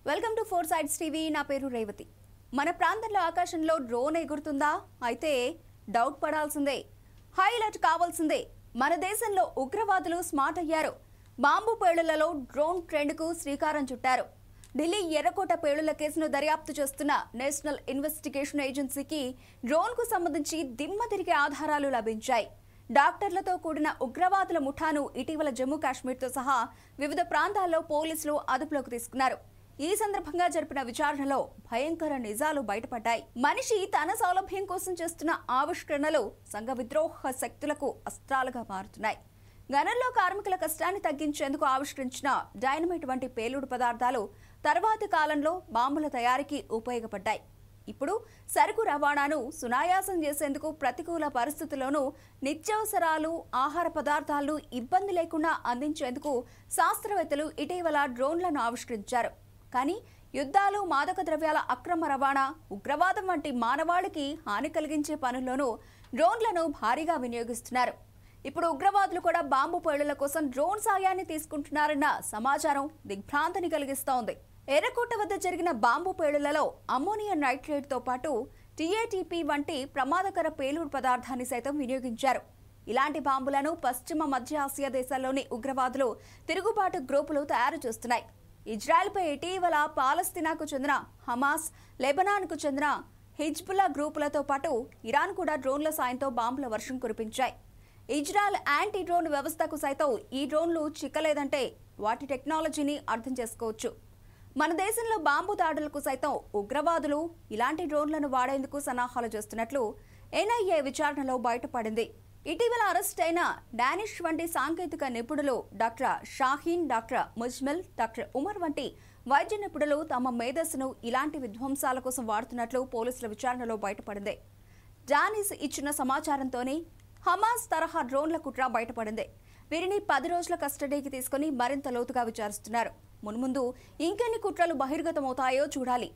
Welcome to four sides TV. నా పేరు రేవతి. మన ప్రాంతంలో ఆకాశంలో డ్రోన్ ఎగురుతుందా? అయితే డౌట్ పడాల్సిందే, హైలైట్ కావాల్సిందే. మన దేశంలో ఉగ్రవాదులు స్మార్ట్ అయ్యారు. బాంబు పేలుళ్లలో డ్రోన్ ట్రెండ్కు శ్రీకారం చుట్టారు. ఢిల్లీ ఎర్రకోట పేలుళ్ల కేసును దర్యాప్తు చేస్తున్న నేషనల్ ఇన్వెస్టిగేషన్ ఏజెన్సీకి డ్రోన్కు సంబంధించి దిమ్మ తిరిగే ఆధారాలు లభించాయి. డాక్టర్లతో కూడిన ఉగ్రవాదుల ముఠాను ఇటీవల జమ్మూ కాశ్మీర్తో సహా వివిధ ప్రాంతాల్లో పోలీసులు అదుపులోకి తీసుకున్నారు. ఈ సందర్భంగా జరిపిన విచారణలో భయంకర నిజాలు బయటపడ్డాయి. మనిషి తన సౌలభ్యం కోసం చేస్తున్న ఆవిష్కరణలు సంఘ విద్రోహ శక్తులకు అస్త్రాలుగా మారుతున్నాయి. గనుల్లో కార్మికుల కష్టాన్ని తగ్గించేందుకు ఆవిష్కరించిన డైనమైట్ వంటి పేలుడు పదార్థాలు తర్వాతి కాలంలో బాంబుల తయారీకి ఉపయోగపడ్డాయి. ఇప్పుడు సరుకు రవాణాను సునాయాసం చేసేందుకు ప్రతికూల పరిస్థితుల్లోనూ నిత్యావసరాలు, ఆహార పదార్థాలను ఇబ్బంది లేకుండా అందించేందుకు శాస్త్రవేత్తలు ఇటీవల డ్రోన్లను ఆవిష్కరించారు. కానీ యుద్ధాలు, మాదక ద్రవ్యాల అక్రమ రవాణా, ఉగ్రవాదం వంటి మానవాళికి హాని కలిగించే పనుల్లోనూ డ్రోన్లను భారీగా వినియోగిస్తున్నారు. ఇప్పుడు ఉగ్రవాదులు కూడా బాంబు పేలుళ్ల కోసం డ్రోన్ సాయాన్ని తీసుకుంటున్నారన్న సమాచారం దిగ్భ్రాంతిని కలిగిస్తోంది. ఎర్రకోట వద్ద జరిగిన బాంబు పేలుళ్లలో అమ్మోనియం నైట్రేట్తో పాటు టీఏటీపీ వంటి ప్రమాదకర పేలుడు పదార్థాన్ని సైతం వినియోగించారు. ఇలాంటి బాంబులను పశ్చిమ మధ్య ఆసియా దేశాల్లోని ఉగ్రవాదులు, తిరుగుబాటు గ్రూపులు తయారు చేస్తున్నాయి. ఇజ్రాయెల్పై ఇటీవల పాలస్తీనాకు చెందిన హమాస్, లెబనాన్కు చెందిన హిజ్బుల్లా గ్రూపులతో పాటు ఇరాన్ కూడా డ్రోన్ల సాయంతో బాంబుల వర్షం కురిపించాయి. ఇజ్రాయెల్ యాంటీ డ్రోన్ వ్యవస్థకు సైతం ఈ డ్రోన్లు చిక్కలేదంటే వాటి టెక్నాలజీని అర్థం చేసుకోవచ్చు. మన దేశంలో బాంబు దాడులకు సైతం ఉగ్రవాదులు ఇలాంటి డ్రోన్లను వాడేందుకు సన్నాహాలు చేస్తున్నట్లు ఎన్ఐఏ విచారణలో బయటపడింది. ఇటీవల అరెస్ట్ అయిన డానిష్ వంటి సాంకేతిక నిపుణులు doctor Shaheen, doctor Muzammil, doctor Umar వంటి వైద్య నిపుణులు తమ మేధస్సును ఇలాంటి విధ్వంసాల కోసం వాడుతున్నట్లు పోలీసుల విచారణలో బయటపడింది. డానిష్ ఇచ్చిన సమాచారంతోనే హమాస్ తరహా డ్రోన్ల కుట్ర బయటపడింది. వీరిని 10 రోజుల కస్టడీకి తీసుకుని మరింత లోతుగా విచారిస్తున్నారు. మున్ముందు ఇంకెన్ని కుట్రలు బహిర్గతమవుతాయో చూడాలి.